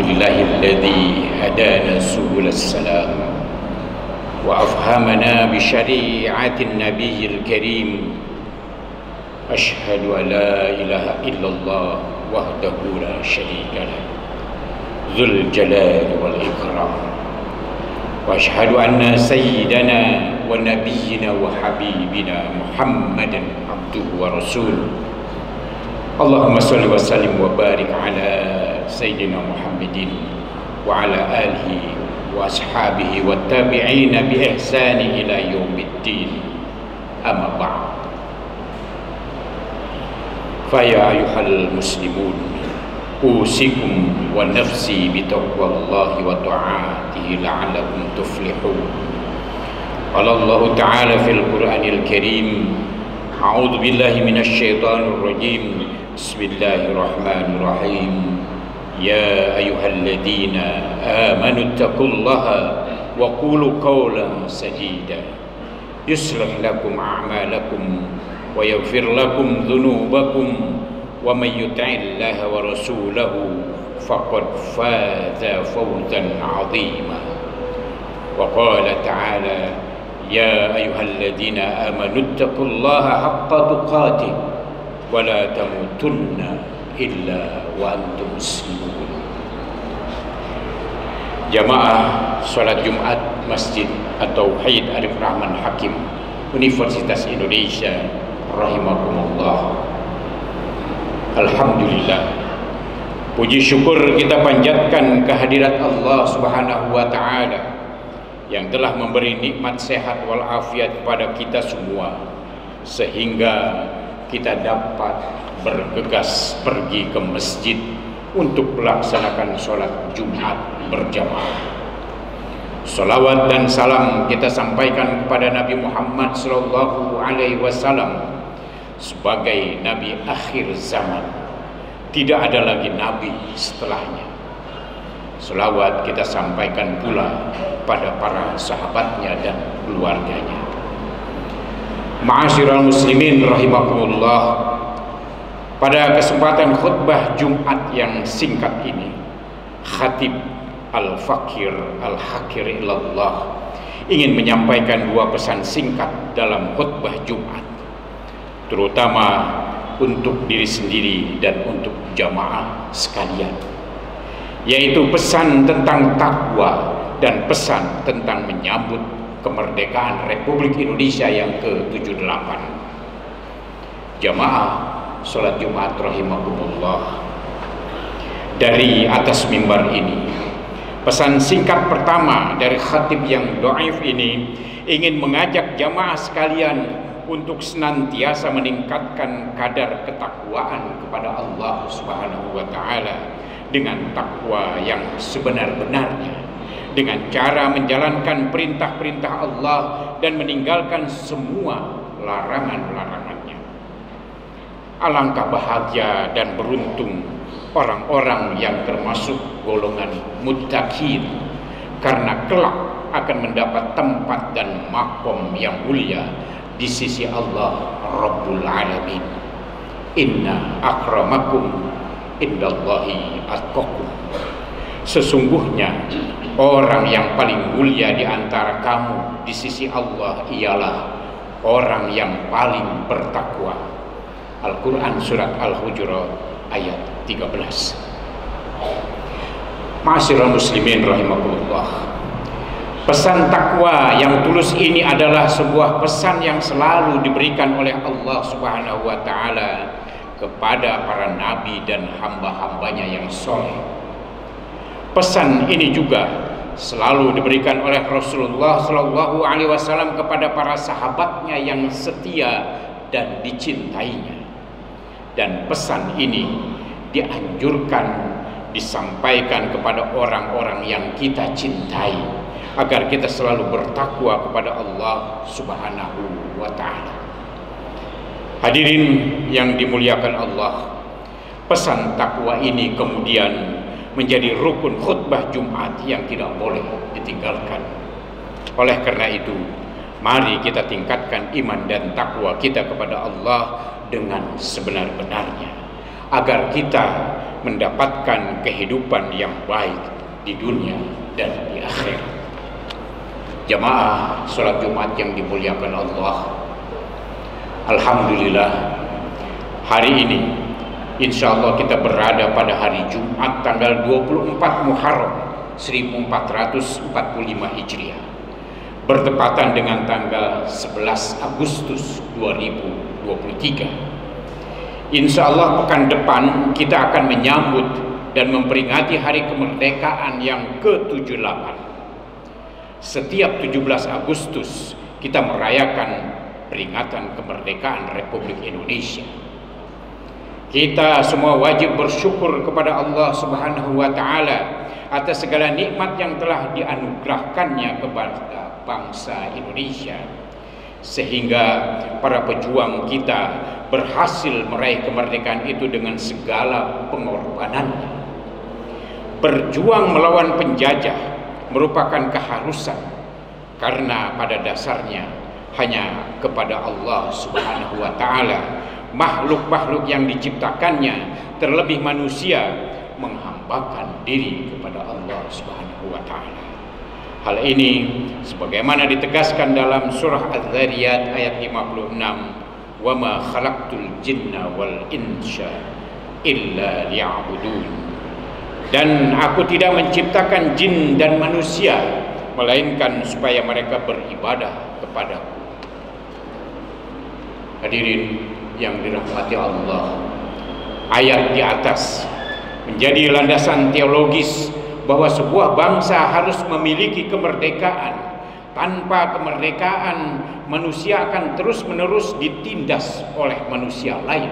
Alhamdulillahilladzi hadana subul salam wa afhamana bi syari'atin nabiyil karim. Ashhadu an la ilaha illallah wahdahu la syarika lah, dzul jalali wal ikram. Wa ashhadu anna sayyidana wa nabiyyina wa habibina Muhammadan abduhu wa rasuluh. Allahumma salli wa sallim wa barik ala sayyidina Muhammadin wa ala alihi wa ashabihi wa tabi'ina bi ihsani ila yaumiddin. Amma ba'd. Fa ya ayyuhal muslimun, usikum wa nafsi bi taqwallahi wa ta'atihi la'allakum tuflihun. Qala Allah ta'ala fil Qur'anil Karim, a'udzu billahi minasy syaithanir rajim. Bismillahirrahmanirrahim. Ya ayyuhalladzina amanu taqullaha wa qulu qawlan sadida yuslih lakum a'malakum wa yaghfir lakum dhunubakum wa may yuti'illaha wa rasulahu faqad faza fawzan 'azima. Wa qala ta'ala, ya ayyuhalladzina amanu taqullaha haqqa tuqatih wa la tamutunna illa wa antum muslimun. Jamaah salat Jumat Masjid At-Tauhid Arif Rahman Hakim Universitas Indonesia rahimakumullah. Alhamdulillah, puji syukur kita panjatkan kehadirat Allah Subhanahu wa taala yang telah memberi nikmat sehat wal afiat kepada kita semua, sehingga kita dapat bergegas pergi ke masjid untuk melaksanakan sholat Jumat berjamaah. Salawat dan salam kita sampaikan kepada Nabi Muhammad sallallahu alaihi wasallam sebagai nabi akhir zaman. Tidak ada lagi nabi setelahnya. Salawat kita sampaikan pula pada para sahabatnya dan keluarganya. Ma'asyiral muslimin rahimakumullah, pada kesempatan khutbah Jumat yang singkat ini, Khatib Al-Fakir Al-Hakir ilallah ingin menyampaikan dua pesan singkat dalam khutbah Jumat, terutama untuk diri sendiri dan untuk jamaah sekalian, yaitu pesan tentang takwa dan pesan tentang menyambut kemerdekaan Republik Indonesia yang ke-78. Jamaah salat Jumat rahimakumullah, dari atas mimbar ini, pesan singkat pertama dari khatib yang dhaif ini ingin mengajak jamaah sekalian untuk senantiasa meningkatkan kadar ketakwaan kepada Allah Subhanahu wa taala dengan takwa yang sebenar-benarnya, dengan cara menjalankan perintah-perintah Allah dan meninggalkan semua larangan-larangannya. Alangkah bahagia dan beruntung orang-orang yang termasuk golongan muttaqin, karena kelak akan mendapat tempat dan makom yang mulia di sisi Allah Rabbul Alamin. Inna akramakum indallahi atqakum. Sesungguhnya orang yang paling mulia di antara kamu di sisi Allah ialah orang yang paling bertakwa. Al-Quran Surat Al-Hujurat ayat 13. Ma'asyiral muslimin rahimakumullah, pesan takwa yang tulus ini adalah sebuah pesan yang selalu diberikan oleh Allah Subhanahu wa taala kepada para nabi dan hamba-hambanya yang soleh. Pesan ini juga selalu diberikan oleh Rasulullah Shallallahu Alaihi Wasallam kepada para sahabatnya yang setia dan dicintainya. Dan pesan ini dianjurkan disampaikan kepada orang-orang yang kita cintai, agar kita selalu bertakwa kepada Allah Subhanahu wa taala. Hadirin yang dimuliakan Allah, pesan takwa ini kemudian menjadi rukun khutbah Jumat yang tidak boleh ditinggalkan. Oleh karena itu, mari kita tingkatkan iman dan takwa kita kepada Allah dengan sebenar-benarnya, agar kita mendapatkan kehidupan yang baik di dunia dan di akhirat. Jamaah sholat Jumat yang dimuliakan Allah, alhamdulillah hari ini insya Allah kita berada pada hari Jumat tanggal 24 Muharram 1445 Hijriah, bertepatan dengan tanggal 11 Agustus 2023. Insya Allah pekan depan kita akan menyambut dan memperingati hari kemerdekaan yang ke-78. Setiap 17 Agustus kita merayakan peringatan kemerdekaan Republik Indonesia. Kita semua wajib bersyukur kepada Allah Subhanahu wa Ta'ala atas segala nikmat yang telah dianugerahkannya kepada bangsa Indonesia, sehingga para pejuang kita berhasil meraih kemerdekaan itu dengan segala pengorbanannya. Berjuang melawan penjajah merupakan keharusan, karena pada dasarnya hanya kepada Allah Subhanahu wa Ta'ala makhluk-makhluk yang diciptakannya, terlebih manusia, menghambakan diri kepada Allah Subhanahu wa Ta'ala. Hal ini sebagaimana ditegaskan dalam surah Az-Zariyat ayat 56, "Wa ma khalaqtul jinna wal insa illa liya'budun." Dan aku tidak menciptakan jin dan manusia melainkan supaya mereka beribadah kepadaku. Hadirin yang dirahmati Allah, ayat di atas menjadi landasan teologis bahwa sebuah bangsa harus memiliki kemerdekaan. Tanpa kemerdekaan, manusia akan terus-menerus ditindas oleh manusia lain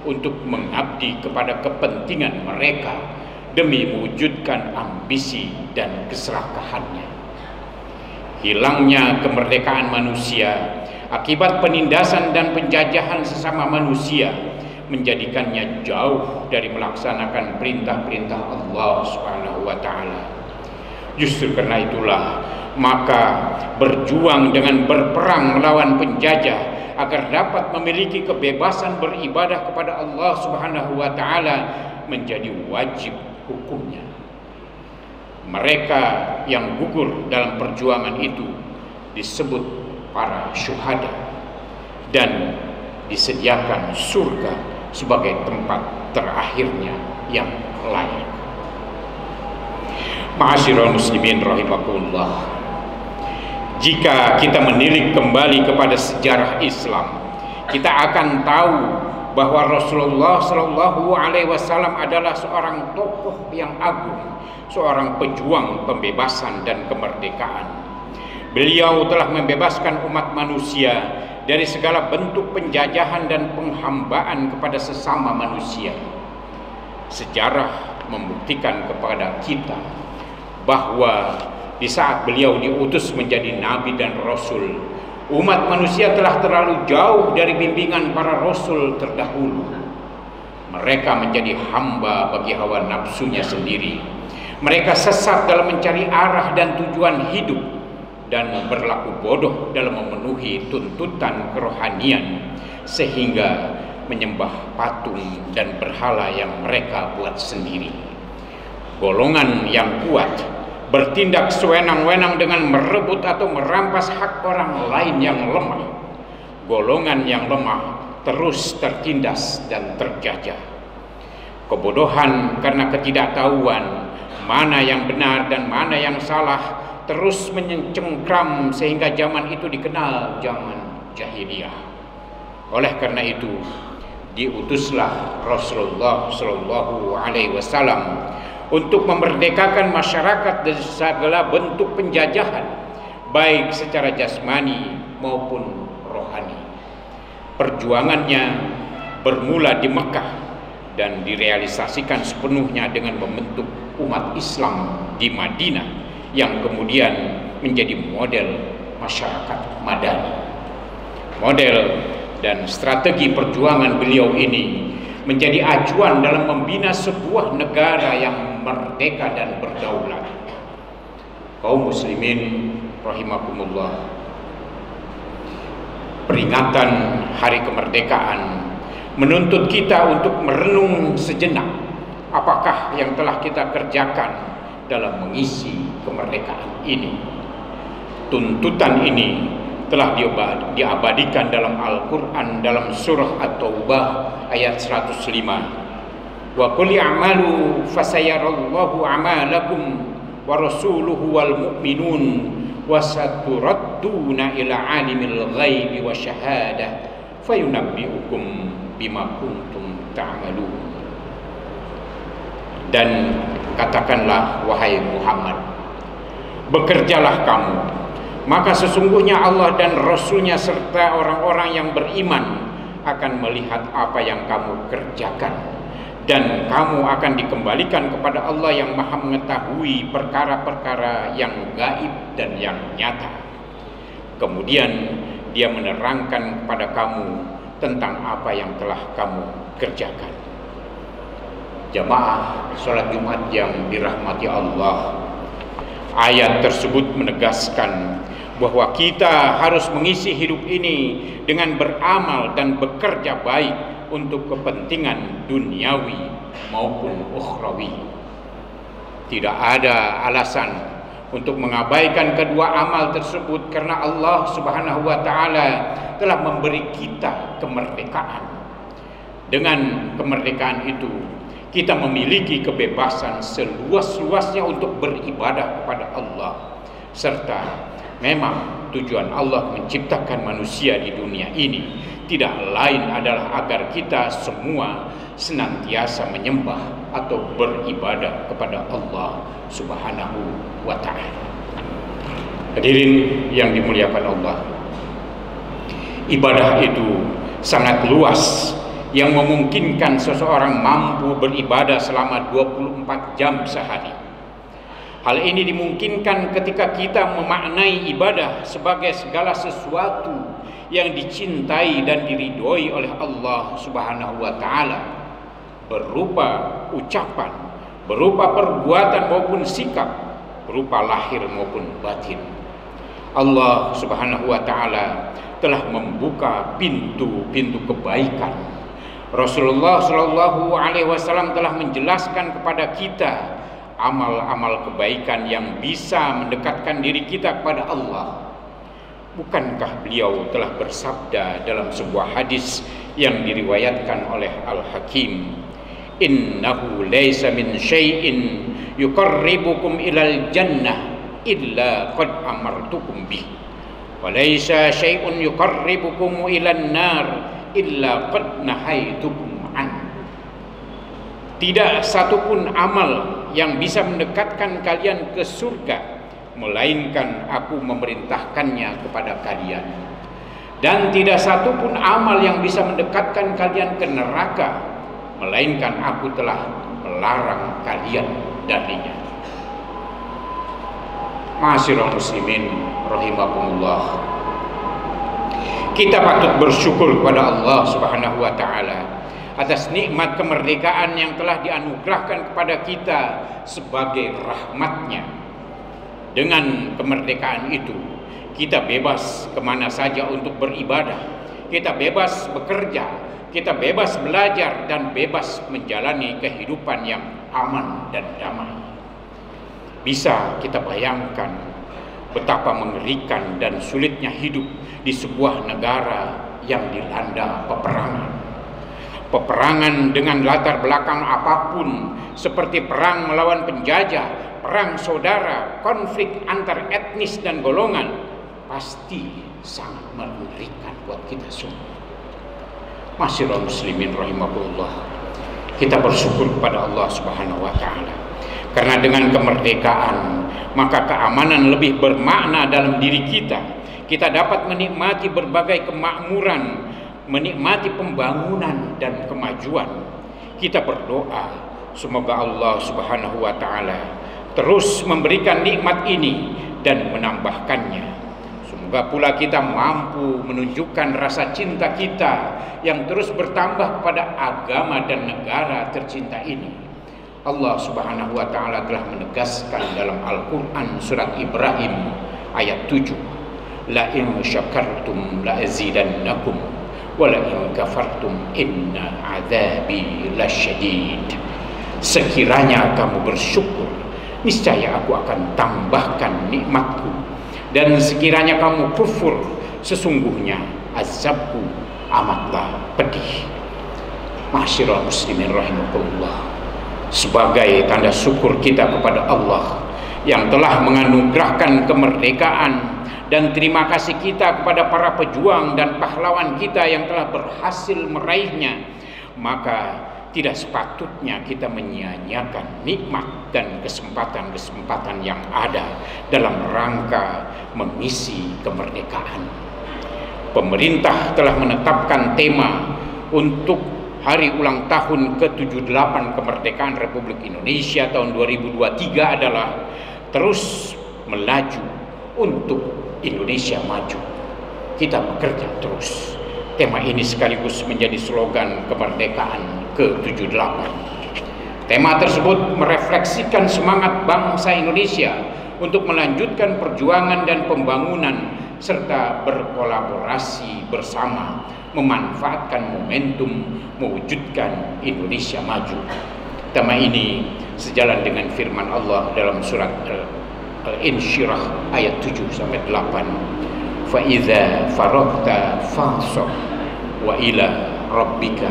untuk mengabdi kepada kepentingan mereka demi mewujudkan ambisi dan keserakahannya. Hilangnya kemerdekaan manusia akibat penindasan dan penjajahan sesama manusia menjadikannya jauh dari melaksanakan perintah-perintah Allah Subhanahu wa Ta'ala. Justru karena itulah maka berjuang dengan berperang melawan penjajah agar dapat memiliki kebebasan beribadah kepada Allah Subhanahu wa Ta'ala menjadi wajib hukumnya. Mereka yang gugur dalam perjuangan itu disebut para syuhada dan disediakan surga sebagai tempat terakhirnya yang layak. Ma'asyiral muslimin rahimakumullah, jika kita menilik kembali kepada sejarah Islam, kita akan tahu bahwa Rasulullah Shallallahu Alaihi Wasallam adalah seorang tokoh yang agung, seorang pejuang pembebasan dan kemerdekaan. Beliau telah membebaskan umat manusia dari segala bentuk penjajahan dan penghambaan kepada sesama manusia. Sejarah membuktikan kepada kita bahwa di saat beliau diutus menjadi nabi dan rasul, umat manusia telah terlalu jauh dari bimbingan para rasul terdahulu. Mereka menjadi hamba bagi hawa nafsunya sendiri. Mereka sesat dalam mencari arah dan tujuan hidup dan berlaku bodoh dalam memenuhi tuntutan kerohanian, sehingga menyembah patung dan berhala yang mereka buat sendiri. Golongan yang kuat bertindak sewenang-wenang dengan merebut atau merampas hak orang lain yang lemah. Golongan yang lemah terus tertindas dan terjajah. Kebodohan karena ketidaktahuan mana yang benar dan mana yang salah terus mencengkram sehingga zaman itu dikenal zaman jahiliyah. Oleh karena itu diutuslah Rasulullah Shallallahu Alaihi Wasallam untuk memerdekakan masyarakat dari segala bentuk penjajahan, baik secara jasmani maupun rohani. Perjuangannya bermula di Mekah dan direalisasikan sepenuhnya dengan membentuk umat Islam di Madinah yang kemudian menjadi model masyarakat Madani. Model dan strategi perjuangan beliau ini menjadi acuan dalam membina sebuah negara yang merdeka dan berdaulat. Kaum muslimin rahimakumullah, peringatan hari kemerdekaan menuntut kita untuk merenung sejenak apakah apakah yang telah kita kerjakan dalam mengisi kemerdekaan ini. Tuntutan ini telah diabadikan dalam Al-Quran dalam surah At-Taubah ayat 105. Wa qul i'malu fasayarallahu a'malakum wa rasuluhu wal mu'minun wa saturadduna ila alimil ghaibi wa syahadah fayunabbi'ukum bima kuntum ta'malun. Dan katakanlah wahai Muhammad, bekerjalah kamu, maka sesungguhnya Allah dan Rasulnya serta orang-orang yang beriman akan melihat apa yang kamu kerjakan, dan kamu akan dikembalikan kepada Allah yang Maha mengetahui perkara-perkara yang gaib dan yang nyata. Kemudian Dia menerangkan kepada kamu tentang apa yang telah kamu kerjakan. Jamaah sholat Jumat yang dirahmati Allah, ayat tersebut menegaskan bahwa kita harus mengisi hidup ini dengan beramal dan bekerja baik untuk kepentingan duniawi maupun ukhrawi. Tidak ada alasan untuk mengabaikan kedua amal tersebut, karena Allah Subhanahu wa taala telah memberi kita kemerdekaan. Dengan kemerdekaan itu kita memiliki kebebasan seluas-luasnya untuk beribadah kepada Allah, serta memang tujuan Allah menciptakan manusia di dunia ini tidak lain adalah agar kita semua senantiasa menyembah atau beribadah kepada Allah Subhanahu wa ta'ala. Hadirin yang dimuliakan Allah, ibadah itu sangat luas yang memungkinkan seseorang mampu beribadah selama 24 jam sehari. Hal ini dimungkinkan ketika kita memaknai ibadah sebagai segala sesuatu yang dicintai dan diridhoi oleh Allah Subhanahu wa taala, berupa ucapan, berupa perbuatan maupun sikap, berupa lahir maupun batin. Allah Subhanahu wa taala telah membuka pintu-pintu kebaikan. Rasulullah Shallallahu alaihi wasallam telah menjelaskan kepada kita amal-amal kebaikan yang bisa mendekatkan diri kita kepada Allah. Bukankah beliau telah bersabda dalam sebuah hadis yang diriwayatkan oleh Al-Hakim, innahu laysa min syai'in yuqarribukum ilal jannah illa qad amartukum bih, wa laysa syai'un yuqarribukum ilan nar illa qad nahaitukum an. Tidak satupun amal yang bisa mendekatkan kalian ke surga melainkan aku memerintahkannya kepada kalian, dan tidak satupun amal yang bisa mendekatkan kalian ke neraka melainkan aku telah melarang kalian darinya. Ma'asyiral muslimin rahimakumullah, kita patut bersyukur kepada Allah Subhanahu wa taala atas nikmat kemerdekaan yang telah dianugerahkan kepada kita sebagai rahmatnya. Dengan kemerdekaan itu kita bebas kemana saja untuk beribadah, kita bebas bekerja, kita bebas belajar, dan bebas menjalani kehidupan yang aman dan damai. Bisa kita bayangkan betapa mengerikan dan sulitnya hidup di sebuah negara yang dilanda peperangan. Peperangan dengan latar belakang apapun, seperti perang melawan penjajah, perang saudara, konflik antar etnis dan golongan, pasti sangat mengerikan buat kita semua. Ma'asyiral muslimin rahimakumullah, kita bersyukur kepada Allah Subhanahu wa taala, karena dengan kemerdekaan maka keamanan lebih bermakna dalam diri kita. Kita dapat menikmati berbagai kemakmuran, menikmati pembangunan dan kemajuan. Kita berdoa semoga Allah Subhanahu wa taala terus memberikan nikmat ini dan menambahkannya. Semoga pula kita mampu menunjukkan rasa cinta kita yang terus bertambah kepada agama dan negara tercinta ini. Allah Subhanahu wa taala telah menegaskan dalam Al-Qur'an surat Ibrahim ayat 7, la in syakartum la azidannakum wa la in kafartum inna adzabi lasyadid. Sekiranya kamu bersyukur, niscaya aku akan tambahkan nikmatku. Dan sekiranya kamu kufur, sesungguhnya azabku amatlah pedih. Ma'asyiral muslimin rahimakumullah, sebagai tanda syukur kita kepada Allah yang telah menganugerahkan kemerdekaan, dan terima kasih kita kepada para pejuang dan pahlawan kita yang telah berhasil meraihnya, maka tidak sepatutnya kita menyia-nyiakan nikmat dan kesempatan-kesempatan yang ada dalam rangka mengisi kemerdekaan. Pemerintah telah menetapkan tema untuk hari ulang tahun ke-78 kemerdekaan Republik Indonesia tahun 2023 adalah terus melaju untuk Indonesia maju. Kita bekerja terus. Tema ini sekaligus menjadi slogan kemerdekaan ke-78. Tema tersebut merefleksikan semangat bangsa Indonesia untuk melanjutkan perjuangan dan pembangunan serta berkolaborasi bersama memanfaatkan momentum mewujudkan Indonesia maju. Tema ini sejalan dengan firman Allah dalam surat Al-Insyirah ayat 7-8. Fa idza faragta fansab wa ila rabbika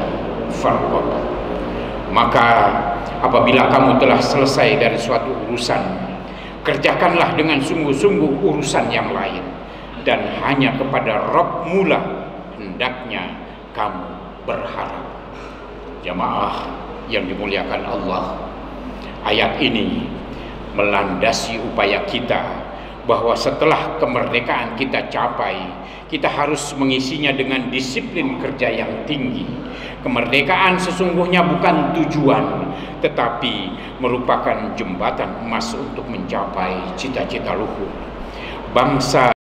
farghab. Maka apabila kamu telah selesai dari suatu urusan, kerjakanlah dengan sungguh-sungguh urusan yang lain, dan hanya kepada Rabb mula hendaknya kamu berharap. Jamaah yang dimuliakan Allah, ayat ini melandasi upaya kita bahwa setelah kemerdekaan kita capai, kita harus mengisinya dengan disiplin kerja yang tinggi. Kemerdekaan sesungguhnya bukan tujuan, tetapi merupakan jembatan emas untuk mencapai cita-cita luhur. Bangsa